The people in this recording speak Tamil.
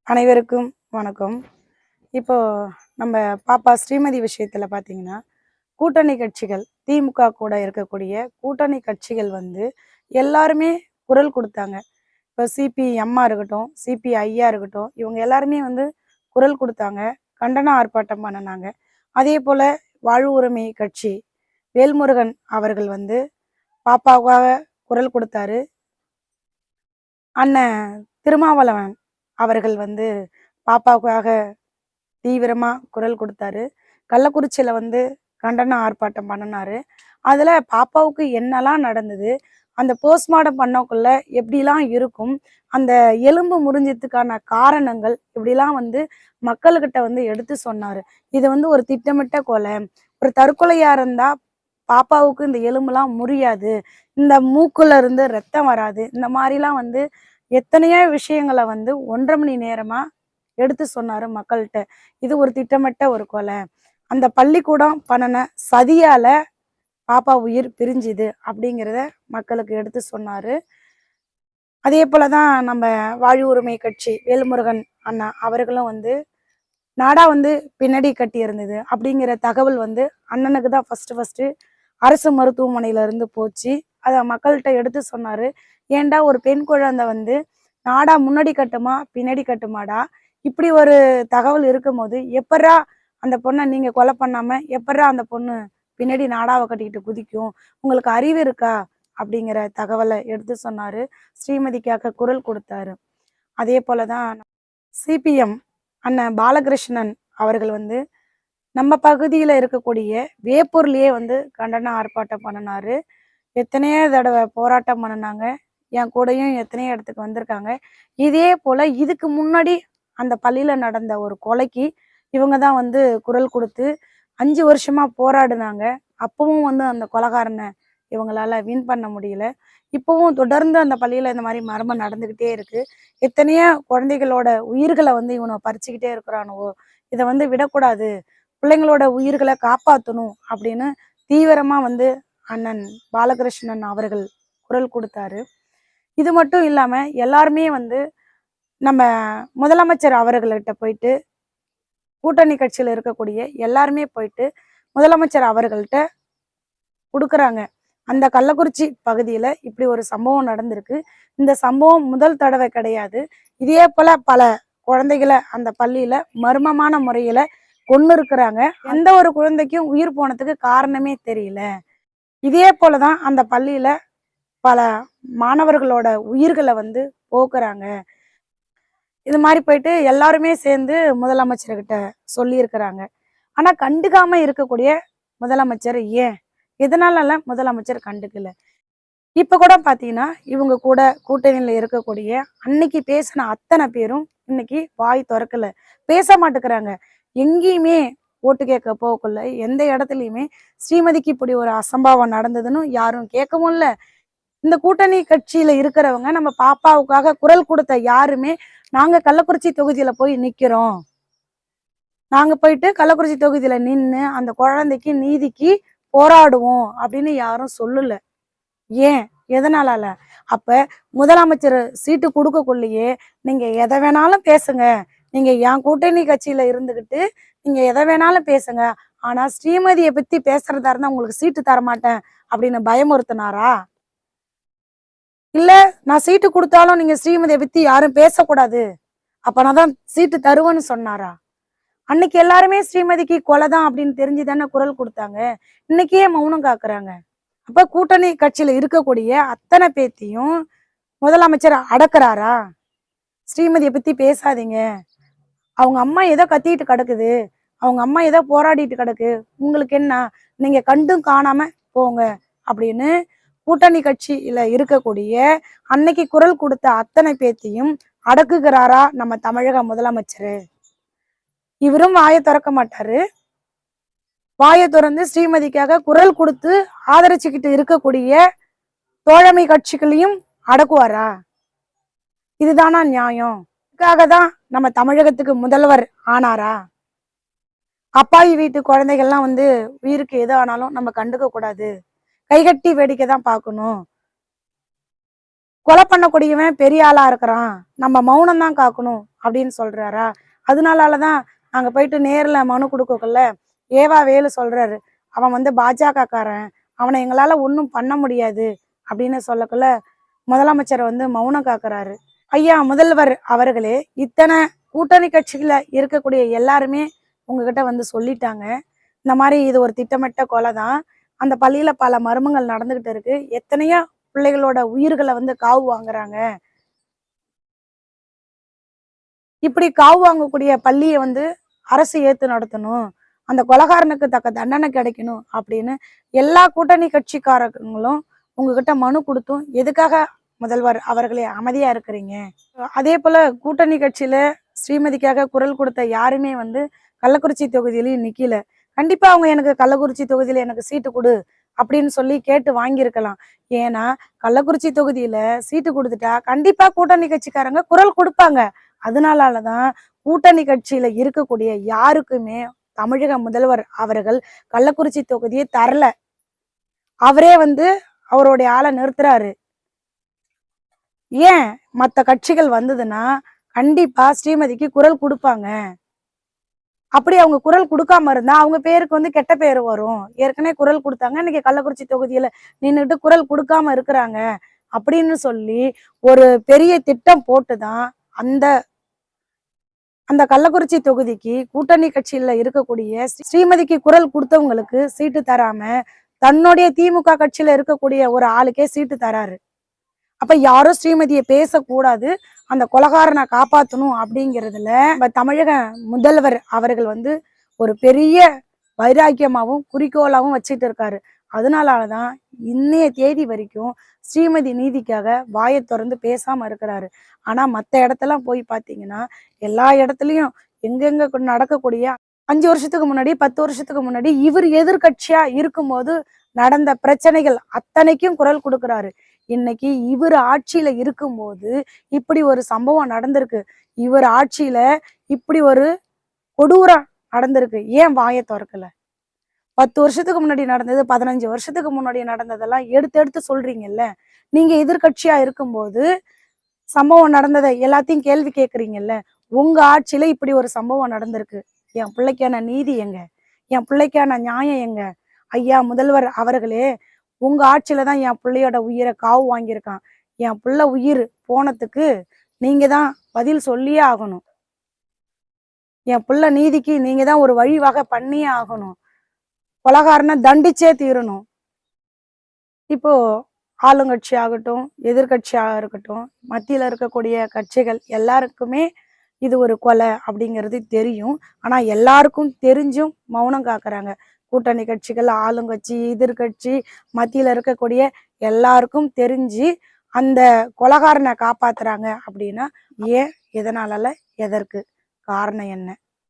அனைவருக்கும் வணக்கம். இப்போ நம்ம பாப்பா ஸ்ரீமதி விஷயத்துல பார்த்தீங்கன்னா, கூட்டணி கட்சிகள் திமுக கூட இருக்கக்கூடிய கூட்டணி கட்சிகள் எல்லாருமே குரல் குடுத்தாங்க. இப்போ சிபி எம்மா இருக்கட்டும், சிபி ஐயா இருக்கட்டும், இவங்க எல்லாருமே குரல் குடுத்தாங்க. கண்டன ஆர்ப்பாட்டம் பண்ணுனாங்க. அதேபோல வாழ்வு உரிமை கட்சி வேல்முருகன் அவர்கள் பாப்பாவுக்காக குரல் குடுத்தாரு. அண்ணன் திருமாவளவன் அவர்கள் பாப்பாவுக்காக தீவிரமா குரல் கொடுத்தாரு. கள்ளக்குறிச்சியில கண்டன ஆர்ப்பாட்டம் பண்ணுனாரு. அதுல பாப்பாவுக்கு என்னெல்லாம் நடந்தது, அந்த போஸ்ட்மார்ட்டம் பண்ணக்குள்ள எப்படிலாம் இருக்கும், அந்த எலும்பு முறிஞ்சதுக்கான காரணங்கள் இப்படிலாம் மக்கள்கிட்ட எடுத்து சொன்னாரு. இது ஒரு திட்டமிட்ட கொலை. ஒரு தற்கொலையா இருந்தா பாப்பாவுக்கு இந்த எலும்புலாம் முறியாது, இந்த மூக்குல இருந்து ரத்தம் வராது, இந்த மாதிரிலாம் எத்தனையோ விஷயங்களை 1.5 மணி நேரமா எடுத்து சொன்னாரு மக்கள்கிட்ட. இது ஒரு திட்டமிட்ட ஒரு கொலை, அந்த பள்ளிக்கூடம் பண்ணுன சதியால பாப்பா உயிர் பிரிஞ்சுது அப்படிங்கிறத மக்களுக்கு எடுத்து சொன்னாரு. அதே போலதான் நம்ம வாழ்வு உரிமை கட்சி வேல்முருகன் அண்ணா அவர்களும் நாடா பின்னாடி கட்டி இருந்தது அப்படிங்கிற தகவல் அண்ணனுக்கு தான் ஃபர்ஸ்ட் அரசு மருத்துவமனையில இருந்து போச்சு. அதை மக்கள்கிட்ட எடுத்து சொன்னாரு. ஏன்டா ஒரு பெண் குழந்தை நாடா முன்னாடி கட்டுமா பின்னாடி கட்டுமாடா, இப்படி ஒரு தகவல் இருக்கும் போது எப்படா அந்த பொண்ணை நீங்க கொலை பண்ணாம எப்படா அந்த பொண்ணு பின்னாடி நாடாவை கட்டிக்கிட்டு குதிக்கும், உங்களுக்கு அறிவு இருக்கா அப்படிங்கிற தகவலை எடுத்து சொன்னாரு. ஸ்ரீமதிக்காக குரல் கொடுத்தாரு. அதே போலதான் சிபிஎம் அண்ணன் பாலகிருஷ்ணன் அவர்கள் நம்ம பகுதியில இருக்கக்கூடிய வேப்பூர்லயே கண்டன ஆர்ப்பாட்டம் பண்ணினாரு. எத்தனையோ தடவை போராட்டம் பண்ணினாங்க. என் கூடயும் எத்தனையோ இடத்துக்கு வந்திருக்காங்க. இதே போல இதுக்கு முன்னாடி அந்த பள்ளியில நடந்த ஒரு கொலைக்கு இவங்க தான் குரல் கொடுத்து 5 வருஷமா போராடினாங்க. அப்பவும் அந்த கொலைகாரனை இவங்களால வின் பண்ண முடியல. இப்பவும் தொடர்ந்து அந்த பள்ளியில இந்த மாதிரி மர்மம் நடந்துகிட்டே இருக்கு. எத்தனையோ குழந்தைகளோட உயிர்களை இவனை பறிச்சுக்கிட்டே இருக்கிறானுவோ, இதை விடக்கூடாது, பிள்ளைங்களோட உயிர்களை காப்பாற்றணும் அப்படின்னு தீவிரமா அண்ணன் பாலகிருஷ்ணன் அவர்கள் குரல் கொடுத்தாரு. இது மட்டும் இல்லாம எல்லாருமே நம்ம முதலமைச்சர் அவர்கள்கிட்ட போயிட்டு, கூட்டணி கட்சியில இருக்கக்கூடிய எல்லாருமே போயிட்டு முதலமைச்சர் அவர்கள்ட்ட கொடுக்குறாங்க. அந்த கள்ளக்குறிச்சி பகுதியில இப்படி ஒரு சம்பவம் நடந்திருக்கு. இந்த சம்பவம் முதல் தடவை கிடையாது. இதே போல பல குழந்தைகளை அந்த பள்ளியில மர்மமான முறையில கொன்னு இருக்கிறாங்க. எந்த ஒரு குழந்தைக்கும் உயிர் போனதுக்கு காரணமே தெரியல. இதே போலதான் அந்த பள்ளியில பல மாணவர்களோட உயிர்களை போக்குறாங்க. இது மாதிரி போயிட்டு எல்லாருமே சேர்ந்து முதலமைச்சர்கிட்ட சொல்லி இருக்கிறாங்க. ஆனா கண்டுக்காம இருக்கக்கூடிய முதலமைச்சர் ஏன், எதனால முதலமைச்சர் கண்டுக்கல? இப்ப கூட பாத்தீங்கன்னா இவங்க கூட கூட்டணியில இருக்கக்கூடிய அன்னைக்கு பேசின அத்தனை பேரும் இன்னைக்கு வாய் திறக்கல, பேச மாட்டேங்கிறாங்க. எங்கேயுமே ஓட்டு கேட்க போகக்குள்ள எந்த இடத்துலயுமே ஸ்ரீமதிக்கு இப்படி ஒரு அசம்பாவம் நடந்ததுன்னு யாரும் கேட்கவும் இல்லை. இந்த கூட்டணி கட்சியில இருக்கிறவங்க நம்ம பாப்பாவுக்காக குரல் கொடுத்த யாருமே நாங்க கள்ளக்குறிச்சி தொகுதியில போய் நிக்கிறோம், நாங்க போயிட்டு கள்ளக்குறிச்சி தொகுதியில நின்று அந்த குழந்தைக்கு நீதிக்கு போராடுவோம் அப்படின்னு யாரும் சொல்லல. ஏன், எதனால? அப்ப முதலமைச்சர் சீட்டு கொடுக்கக்குள்ளேயே நீங்க எதை வேணாலும் பேசுங்க, நீங்க என் கூட்டணி கட்சியில இருந்துகிட்டு நீங்க எதை வேணாலும் பேசுங்க, ஆனா ஸ்ரீமதியை பத்தி பேசுறதா இருந்தா உங்களுக்கு சீட்டு தரமாட்டேன் அப்படின்னு பயமுறுத்தினாரா? இல்ல நான் சீட்டு கொடுத்தாலும் நீங்க ஸ்ரீமதியை பத்தி யாரும் பேசக்கூடாது, அப்ப நான் தான் சீட்டு தருவேன்னு சொன்னாரா? அன்னைக்கு எல்லாருமே ஸ்ரீமதிக்கு கொலைதான் அப்படின்னு தெரிஞ்சுதானே குரல் கொடுத்தாங்க. இன்னைக்கே மௌனம் காக்குறாங்க. அப்ப கூட்டணி கட்சியில இருக்கக்கூடிய அத்தனை பேத்தையும் முதலமைச்சர் அடக்குறாரா? ஸ்ரீமதியை பத்தி பேசாதீங்க, அவங்க அம்மா ஏதோ கத்திட்டு கிடக்குது, அவங்க அம்மா ஏதோ போராடிட்டு கிடக்கு, உங்களுக்கு என்ன, நீங்க கண்டும் காணாம போங்க அப்படின்னு கூட்டணி கட்சியில இருக்கக்கூடிய அன்னைக்கு குரல் கொடுத்த அத்தனை பேத்தையும் அடக்குகிறாரா நம்ம தமிழக முதலமைச்சர்? இவரும் வாயை திறக்க மாட்டாரு. வாயை திறந்து ஸ்ரீமதிக்காக குரல் கொடுத்து ஆதரிச்சுக்கிட்டு இருக்கக்கூடிய தோழமை கட்சிகளையும் அடக்குவாரா? இதுதானா நியாயம்? இதுக்காக தான் நம்ம தமிழகத்துக்கு முதல்வர் ஆனாரா? அப்பாவி வீட்டு குழந்தைகள்லாம் உயிருக்கு எது ஆனாலும் நம்ம கண்டுக்க கூடாது, கைகட்டி வேடிக்கை தான் பார்க்கணும், கொலை பண்ணக்கூடியவன் பெரிய ஆளா இருக்கிறான், நம்ம மௌனம் தான் காக்கணும் அப்படின்னு சொல்றாரா? அதனாலதான் நாங்க போயிட்டு நேர்ல மனு கொடுக்கக்குள்ள ஏவா வேலு சொல்றாரு, அவன் வந்து பாஜக காரன், அவனை எங்களால ஒன்றும் பண்ண முடியாது அப்படின்னு சொல்லக்குள்ள முதலமைச்சர் வந்து மௌனம் காக்குறாரு. ஐயா முதல்வர் அவர்களே, இத்தனை கூட்டணி கட்சியில இருக்கக்கூடிய எல்லாருமே உங்ககிட்ட வந்து சொல்லிட்டாங்க, இந்த மாதிரி இது ஒரு திட்டமிட்ட கொலை தான், அந்த பள்ளியில பல மர்மங்கள் நடந்துகிட்டு இருக்கு, எத்தனையோ பிள்ளைகளோட உயிர்களை வந்து காவு வாங்குறாங்க, இப்படி காவு வாங்கக்கூடிய பள்ளியை வந்து அரசு ஏத்து நடத்தணும், அந்த கொலைகாரனுக்கு தக்க தண்டனை கிடைக்கணும் அப்படின்னு எல்லா கூட்டணி கட்சிக்காரங்களும் உங்ககிட்ட மனு கொடுத்தும் எதுக்காக முதல்வர் அவர்களே அமைதியா இருக்கிறீங்க? அதே போல கூட்டணி கட்சியில ஸ்ரீமதிக்காக குரல் கொடுத்த யாருமே வந்து கள்ளக்குறிச்சி தொகுதியிலையும் நிக்கல. கண்டிப்பா அவங்க எனக்கு கள்ளக்குறிச்சி தொகுதியில எனக்கு சீட்டு கொடு அப்படின்னு சொல்லி கேட்டு வாங்கியிருக்கலாம். ஏன்னா கள்ளக்குறிச்சி தொகுதியில சீட்டு கொடுத்துட்டா கண்டிப்பா கூட்டணி கட்சிக்காரங்க குரல் கொடுப்பாங்க. அதனாலதான் கூட்டணி கட்சியில இருக்கக்கூடிய யாருக்குமே தமிழக முதல்வர் அவர்கள் கள்ளக்குறிச்சி தொகுதியை தரல. அவரே வந்து அவருடைய ஆளை நிறுத்துறாரு. ஏன் மற்ற கட்சிகள் வந்ததுன்னா கண்டிப்பா ஸ்ரீமதிக்கு குரல் கொடுப்பாங்க. அப்படி அவங்க குரல் கொடுக்காம இருந்தா அவங்க பேருக்கு வந்து கெட்ட பேர் வரும். ஏற்கனவே குரல் கொடுத்தாங்க, இன்னைக்கு கள்ளக்குறிச்சி தொகுதியில நின்றுட்டு குரல் கொடுக்காம இருக்கிறாங்க அப்படின்னு சொல்லி ஒரு பெரிய திட்டம் போட்டுதான் அந்த அந்த கள்ளக்குறிச்சி தொகுதிக்கு கூட்டணி கட்சியில இருக்கக்கூடிய ஸ்ரீமதிக்கு குரல் கொடுத்தவங்களுக்கு சீட்டு தராம தன்னுடைய திமுக கட்சியில இருக்கக்கூடிய ஒரு ஆளுக்கே சீட்டு தராரு. அப்ப யாரும் ஸ்ரீமதியை பேசக்கூடாது, அந்த கொலைகாரனை காப்பாற்றணும் அப்படிங்கிறதுல தமிழக முதல்வர் அவர்கள் வந்து ஒரு பெரிய வைராக்கியமாவும் குறிக்கோளாவும் வச்சுட்டு இருக்காரு. அதனாலதான் இன்னைய தேதி வரைக்கும் ஸ்ரீமதி நீதிக்காக வாயை திறந்து பேசாம இருக்கிறாரு. ஆனா மற்ற இடத்தெல்லாம் போய் பார்த்தீங்கன்னா எல்லா இடத்துலயும் எங்கெங்க நடக்கக்கூடிய 5 வருஷத்துக்கு முன்னாடி 10 வருஷத்துக்கு முன்னாடி இவர் எதிர்கட்சியா இருக்கும்போது நடந்த பிரச்சனைகள் அத்தனைக்கும் குரல் கொடுக்கிறாரு. இன்னைக்கு இவர் ஆட்சியில இருக்கும்போது இப்படி ஒரு சம்பவம் நடந்திருக்கு, இவர் ஆட்சியில இப்படி ஒரு கொடூரம் நடந்திருக்கு, ஏன் வாயை திறக்கல? 10 வருஷத்துக்கு முன்னாடி நடந்தது, 15 வருஷத்துக்கு முன்னாடி நடந்ததெல்லாம் எடுத்து எடுத்து சொல்றீங்கல்ல. நீங்க எதிர்கட்சியா இருக்கும்போது சம்பவம் நடந்ததை எல்லாத்தையும் கேள்வி கேட்குறீங்கல்ல. உங்க ஆட்சியில இப்படி ஒரு சம்பவம் நடந்திருக்கு, என் பிள்ளைக்கான நீதி எங்க? என் பிள்ளைக்கான நியாயம் எங்க? ஐயா முதல்வர் அவர்களே, உங்க ஆட்சியில தான் என் பிள்ளையோட உயிரை காவு வாங்கியிருக்கான். என் பிள்ளை உயிர் போனதுக்கு நீங்க தான் பதில் சொல்லியே ஆகணும். என் பிள்ளை நீதிக்கு நீங்க தான் ஒரு வழிவகை பண்ணியே ஆகணும். கொலைகாரனை தண்டிச்சே தீரணும். இப்போ ஆளுங்கட்சி ஆகட்டும், எதிர்கட்சியாக இருக்கட்டும், மத்தியில இருக்கக்கூடிய கட்சிகள் எல்லாருக்குமே இது ஒரு கொலை அப்படிங்கிறது தெரியும். ஆனா எல்லாருக்கும் தெரிஞ்சும் மௌனம் காக்குறாங்க. கூட்டணி கட்சிகள், ஆளுங்கட்சி, எதிர்கட்சி, மத்தியில இருக்கக்கூடிய எல்லாருக்கும் தெரிஞ்சு அந்த கொலைகாரனை காப்பாத்துறாங்க அப்படின்னா ஏன், எதனால, எதற்கு, காரணம் என்ன?